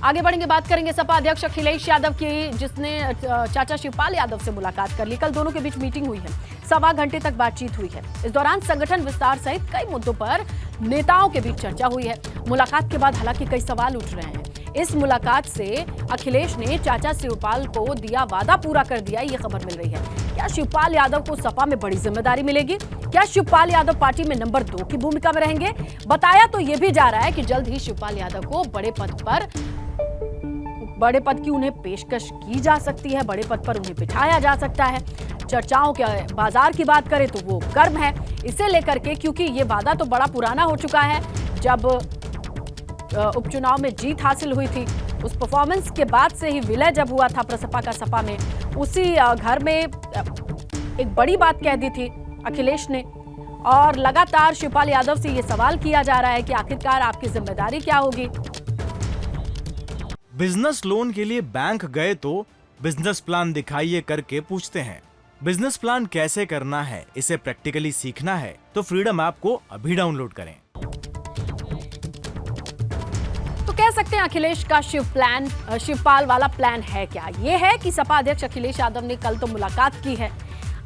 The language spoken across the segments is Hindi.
आगे बढ़ेंगे, बात करेंगे सपा अध्यक्ष अखिलेश यादव की, जिसने चाचा शिवपाल यादव से मुलाकात कर ली। कल दोनों के बीच मीटिंग हुई है, 1.25 घंटे तक बातचीत हुई है। इस दौरान संगठन विस्तार सहित कई मुद्दों पर नेताओं के बीच चर्चा हुई है। मुलाकात के बाद हालांकि कई सवाल उठ रहे हैं। इस मुलाकात से अखिलेश ने चाचा शिवपाल को दिया वादा पूरा कर दिया, ये खबर मिल रही है। क्या शिवपाल यादव को सपा में बड़ी जिम्मेदारी मिलेगी? क्या शिवपाल यादव पार्टी में नंबर 2 की भूमिका में रहेंगे? बताया तो यह भी जा रहा है कि जल्द ही शिवपाल यादव को बड़े पद की उन्हें पेशकश की जा सकती है, बड़े पद पर उन्हें बिठाया जा सकता है। चर्चाओं के बाजार की बात करें तो वो गर्म है इसे लेकर के, क्योंकि ये वादा तो बड़ा पुराना हो चुका है। जब उपचुनाव में जीत हासिल हुई थी, उस परफॉर्मेंस के बाद से ही विलय जब हुआ था प्रसपा का सपा में, उसी घर में एक बड़ी बात कह दी थी अखिलेश ने। और लगातार शिवपाल यादव से ये सवाल किया जा रहा है कि आखिरकार आपकी जिम्मेदारी क्या होगी। बिजनेस लोन के लिए बैंक गए तो बिजनेस प्लान दिखाइए करके पूछते हैं। बिजनेस प्लान कैसे करना है, इसे प्रैक्टिकली सीखना है तो फ्रीडम ऐप को अभी डाउनलोड करें। तो कह सकते हैं अखिलेश का शिवपाल वाला प्लान है क्या? ये है कि सपा अध्यक्ष अखिलेश यादव ने कल तो मुलाकात की है।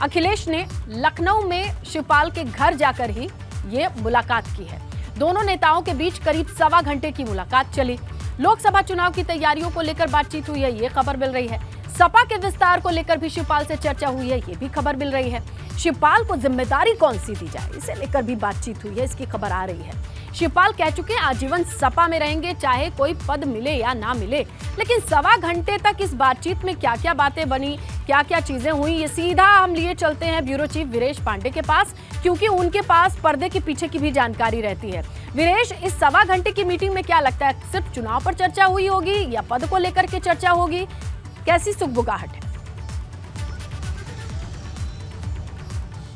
अखिलेश ने लखनऊ में शिवपाल के घर जाकर ही ये मुलाकात की है। दोनों नेताओं के बीच करीब 1.25 घंटे की मुलाकात चली। लोकसभा चुनाव की तैयारियों को लेकर बातचीत हुई है, ये खबर मिल रही है। सपा के विस्तार को लेकर भी शिवपाल से चर्चा हुई है, ये भी खबर मिल रही है। शिवपाल को जिम्मेदारी कौन सी दी जाए, इसे लेकर भी बातचीत हुई है, इसकी खबर आ रही है। शिवपाल कह चुके हैं आजीवन सपा में रहेंगे, चाहे कोई पद मिले या ना मिले। लेकिन 1.25 घंटे तक इस बातचीत में क्या क्या बातें बनी, क्या क्या चीजें हुई, ये सीधा हम लिए चलते हैं ब्यूरो चीफ वीरेश पांडे के पास, क्योंकि उनके पास पर्दे के पीछे की भी जानकारी रहती है। वीरेश, इस 1.25 घंटे की मीटिंग में क्या लगता है, सिर्फ चुनाव पर चर्चा हुई होगी या पद को लेकर के चर्चा होगी? कैसी सुगबुगाहट है?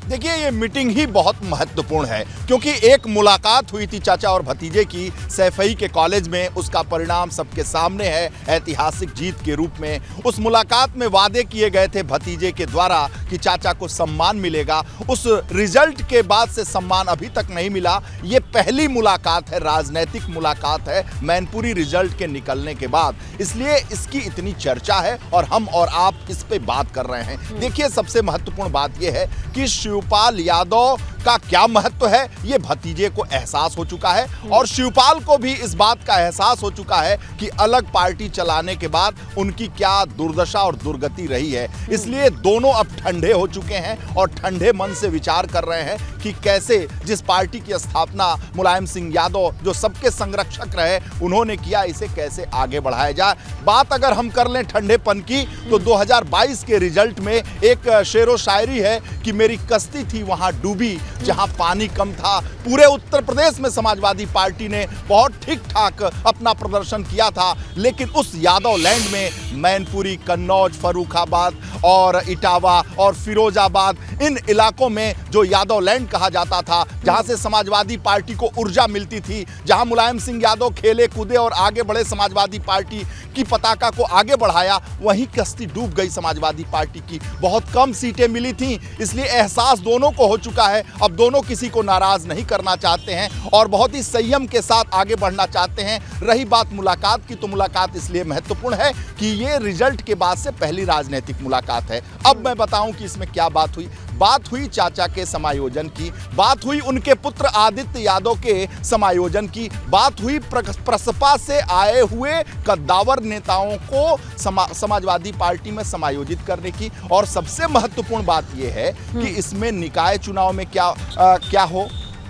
देखिए, ये मीटिंग ही बहुत महत्वपूर्ण है, क्योंकि एक मुलाकात हुई थी चाचा और भतीजे की सैफई के कॉलेज में। उसका परिणाम सबके सामने है, ऐतिहासिक जीत के रूप में। उस मुलाकात में वादे किए गए थे भतीजे के द्वारा कि चाचा को सम्मान मिलेगा। उस रिजल्ट के बाद से सम्मान अभी तक नहीं मिला। ये पहली मुलाकात है, राजनैतिक मुलाकात है मैनपुरी रिजल्ट के निकलने के बाद, इसलिए इसकी इतनी चर्चा है और हम और आप इस पे बात कर रहे हैं। देखिए, सबसे महत्वपूर्ण बात यह है कि शिवपाल यादव का क्या महत्व है, ये भतीजे को एहसास हो चुका है और शिवपाल को भी इस बात का एहसास हो चुका है कि अलग पार्टी चलाने के बाद उनकी क्या दुर्दशा और दुर्गति रही है। इसलिए दोनों अब ठंडे हो चुके हैं और ठंडे मन से विचार कर रहे हैं कि कैसे जिस पार्टी की स्थापना मुलायम सिंह यादव, जो सबके संरक्षक रहे, उन्होंने किया, इसे कैसे आगे बढ़ाया जाए। बात अगर हम कर लें ठंडेपन की, तो 2022 के रिजल्ट में एक शेरो शायरी है कि मेरी कश्ती थी वहां डूबी जहां पानी कम था। पूरे उत्तर प्रदेश में समाजवादी पार्टी ने बहुत ठीक ठाक अपना प्रदर्शन किया था, लेकिन उस यादव लैंड में मैनपुरी, कन्नौज, फर्रुखाबाद और इटावा और फिरोजाबाद, इन इलाकों में जो यादव लैंड कहा जाता था, जहां से समाजवादी पार्टी को ऊर्जा मिलती थी, जहां मुलायम सिंह यादव खेले कूदे और आगे बढ़े, समाजवादी पार्टी की पताका को आगे बढ़ाया, वहीं कश्ती डूब गई समाजवादी पार्टी की। बहुत कम सीटें मिली थीं, इसलिए एहसास दोनों को हो चुका है। अब दोनों किसी को नाराज नहीं करना चाहते हैं और बहुत ही संयम के साथ आगे बढ़ना चाहते हैं। रही बात मुलाकात की, तो मुलाकात इसलिए महत्वपूर्ण है कि ये रिजल्ट के बाद से पहली राजनीतिक मुलाकात है। अब मैं बताऊं कि इसमें क्या बात हुई। बात हुई चाचा के समायोजन की, बात हुई उनके पुत्र आदित्य यादव के समायोजन की, बात हुई प्रसपा से आए हुए कद्दावर नेताओं को समाजवादी पार्टी में समायोजित करने की, और सबसे महत्वपूर्ण बात यह है कि इसमें निकाय चुनाव में क्या हो,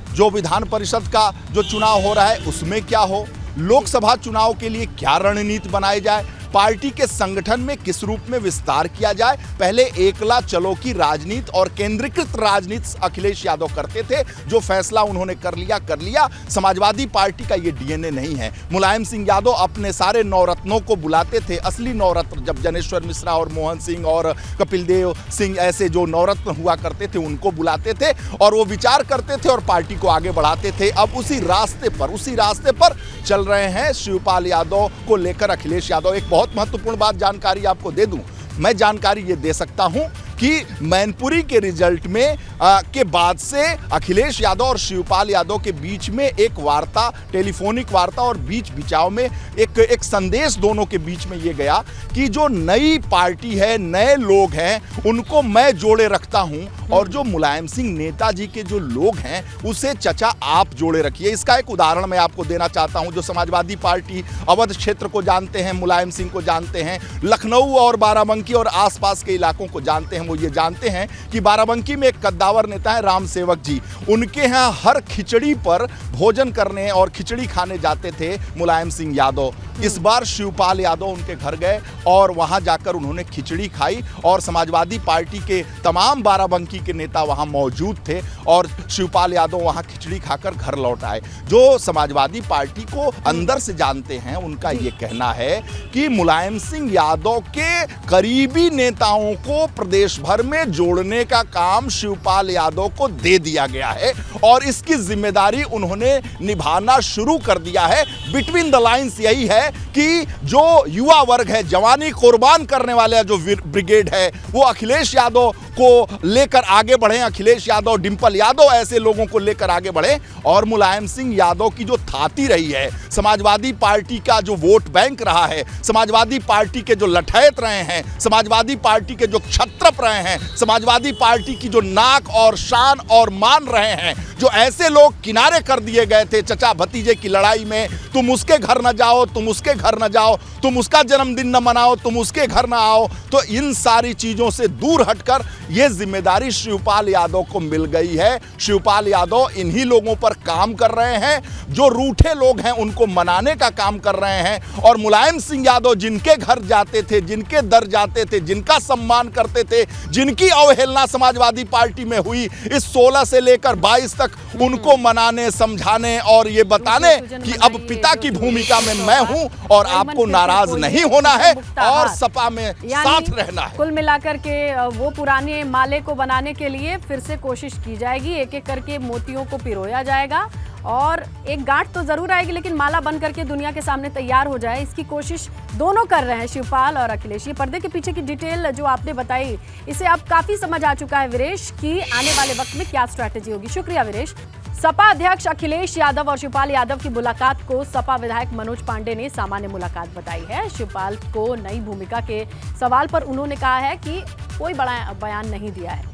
जो विधान परिषद का जो चुनाव हो रहा है उसमें क्या हो, लोकसभा चुनाव के लिए क्या रणनीति बनाई जाए, पार्टी के संगठन में किस रूप में विस्तार किया जाए। पहले एकला चलो की राजनीति और केंद्रीकृत राजनीति अखिलेश यादव करते थे, जो फैसला उन्होंने कर लिया। समाजवादी पार्टी का ये डीएनए नहीं है। मुलायम सिंह यादव अपने सारे नवरत्नों को बुलाते थे, असली नवरत्न, जब जनेश्वर मिश्रा और मोहन सिंह और कपिल देव सिंह ऐसे जो नवरत्न हुआ करते थे, उनको बुलाते थे और वो विचार करते थे और पार्टी को आगे बढ़ाते थे। अब उसी रास्ते पर चल रहे हैं शिवपाल यादव को लेकर अखिलेश यादव। एक बहुत महत्वपूर्ण बात जानकारी आपको दे दूं, मैं जानकारी ये दे सकता हूं कि मैनपुरी के रिजल्ट में के बाद से अखिलेश यादव और शिवपाल यादव के बीच में एक वार्ता, टेलीफोनिक वार्ता और बीच बिचाव में एक संदेश दोनों के बीच में ये गया कि जो नई पार्टी है, नए लोग हैं, उनको मैं जोड़े रखता हूं और जो मुलायम सिंह नेताजी के जो लोग हैं उसे चचा आप जोड़े रखिए। इसका एक उदाहरण मैं आपको देना चाहता हूं। जो समाजवादी पार्टी अवध क्षेत्र को जानते हैं, मुलायम सिंह को जानते हैं, लखनऊ और बाराबंकी और आसपास के इलाकों को जानते हैं, वो ये जानते हैं कि बाराबंकी में एक कद्दावर नेता है राम सेवक जी। उनके यहाँ हर खिचड़ी पर भोजन करने और खिचड़ी खाने जाते थे मुलायम सिंह यादव। इस बार शिवपाल यादव उनके घर गए और वहां जाकर उन्होंने खिचड़ी खाई और समाजवादी पार्टी के तमाम बाराबंकी के नेता वहां मौजूद थे और शिवपाल यादव वहां खिचड़ी खाकर घर लौट आए। जो समाजवादी पार्टी को अंदर से जानते हैं उनका ये कहना है कि मुलायम सिंह यादव के करीबी नेताओं को प्रदेश भर में जोड़ने का काम शिवपाल यादव को दे दिया गया है और इसकी जिम्मेदारी उन्होंने निभाना शुरू कर दिया है। बिटवीन द लाइंस यही है कि जो युवा वर्ग है, जवानी कुर्बान करने वाला जो ब्रिगेड है, वो अखिलेश यादव को लेकर आगे बढ़े, अखिलेश यादव, डिंपल यादव ऐसे लोगों को लेकर आगे बढ़े और मुलायम सिंह यादव की जो थाती रही है, समाजवादी पार्टी का जो वोट बैंक रहा है, समाजवादी पार्टी के जो लठैत रहे हैं, समाजवादी पार्टी के जो क्षत्रप रहे हैं, समाजवादी पार्टी की जो नाक और शान और मान रहे हैं, जो ऐसे लोग किनारे कर दिए गए थे चचा भतीजे की लड़ाई में, तुम उसके घर न जाओ, तुम उसके घर न जाओ, तुम उसका जन्मदिन न मनाओ, तुम उसके घर न आओ, तो इन सारी चीजों से दूर हटकर ये जिम्मेदारी शिवपाल यादव को मिल गई है। शिवपाल यादव इन्हीं लोगों पर काम कर रहे हैं, जो रूठे लोग हैं उनको मनाने का काम कर रहे हैं और मुलायम सिंह यादव जिनके घर जाते थे, जिनके दर जाते थे, जिनका सम्मान करते थे, जिनकी अवहेलना समाजवादी पार्टी में हुई, इस 16 से लेकर 22 तक उनको मनाने, समझाने और ये बताने कि अब पिता की भूमिका में मैं हूं और आपको नाराज नहीं होना है और सपा में साथ रहना है। कुल मिलाकर के वो पुराने माले को बनाने के लिए फिर से कोशिश की जाएगी, एक एक करके मोतियों को पिरोया जाएगा और एक गांठ तो जरूर आएगी लेकिन माला बन करके दुनिया के सामने तैयार हो जाए, इसकी कोशिश दोनों कर रहे हैं, शिवपाल और अखिलेश। ये पर्दे के पीछे की डिटेल जो आपने बताई, इसे अब काफी समझ आ चुका है वीरेश कि आने वाले वक्त में क्या स्ट्रैटेजी होगी। शुक्रिया वीरेश। सपा अध्यक्ष अखिलेश यादव और शिवपाल यादव की मुलाकात को सपा विधायक मनोज पांडे ने सामान्य मुलाकात बताई है। शिवपाल को नई भूमिका के सवाल पर उन्होंने कहा है कि कोई बड़ा बयान नहीं दिया है।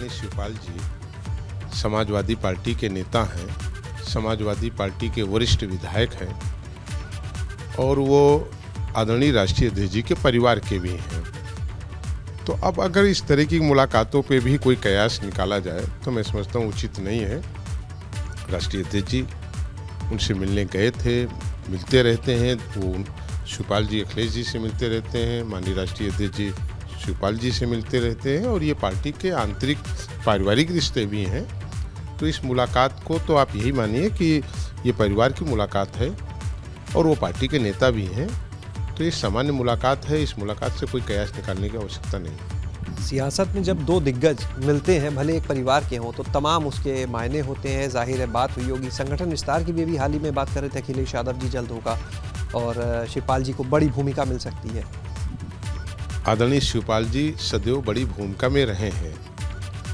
शिवपाल जी समाजवादी पार्टी के नेता हैं, समाजवादी पार्टी के वरिष्ठ विधायक हैं और वो आदरणीय राष्ट्रीय अध्यक्ष जी के परिवार के भी हैं। तो अब अगर इस तरह की मुलाकातों पे भी कोई कयास निकाला जाए तो मैं समझता हूँ उचित नहीं है। राष्ट्रीय अध्यक्ष जी उनसे मिलने गए थे, मिलते रहते हैं, वो शिवपाल जी अखिलेश जी से मिलते रहते हैं, माननीय राष्ट्रीय अध्यक्ष जी शिवपाल जी से मिलते रहते हैं और ये पार्टी के आंतरिक पारिवारिक रिश्ते भी हैं। तो इस मुलाकात को तो आप यही मानिए कि ये परिवार की मुलाकात है और वो पार्टी के नेता भी हैं। तो ये सामान्य मुलाकात है, इस मुलाकात से कोई कयास निकालने की आवश्यकता नहीं। सियासत में जब दो दिग्गज मिलते हैं, भले एक परिवार के हों, तो तमाम उसके मायने होते हैं। जाहिर है बात हुई होगी, संगठन विस्तार की भी हाल ही में बात कर रहे थे अखिलेश यादव जी, जल्द होगा और शिवपाल जी को बड़ी भूमिका मिल सकती है। आदरणीय शिवपाल जी सदैव बड़ी भूमिका में रहे हैं।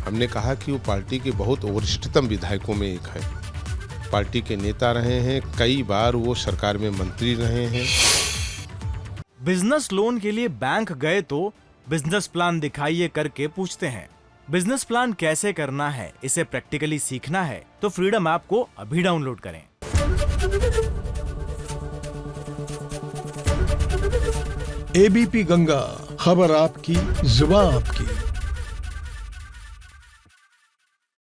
हमने कहा कि वो पार्टी के बहुत वरिष्ठतम विधायकों में एक है, पार्टी के नेता रहे हैं, कई बार वो सरकार में मंत्री रहे हैं। बिजनेस लोन के लिए बैंक गए तो बिजनेस प्लान दिखाइए करके पूछते हैं। बिजनेस प्लान कैसे करना है, इसे प्रैक्टिकली सीखना है तो फ्रीडम ऐप को अभी डाउनलोड करें। एबीपी गंगा, खबर आपकी, जुबान आपकी।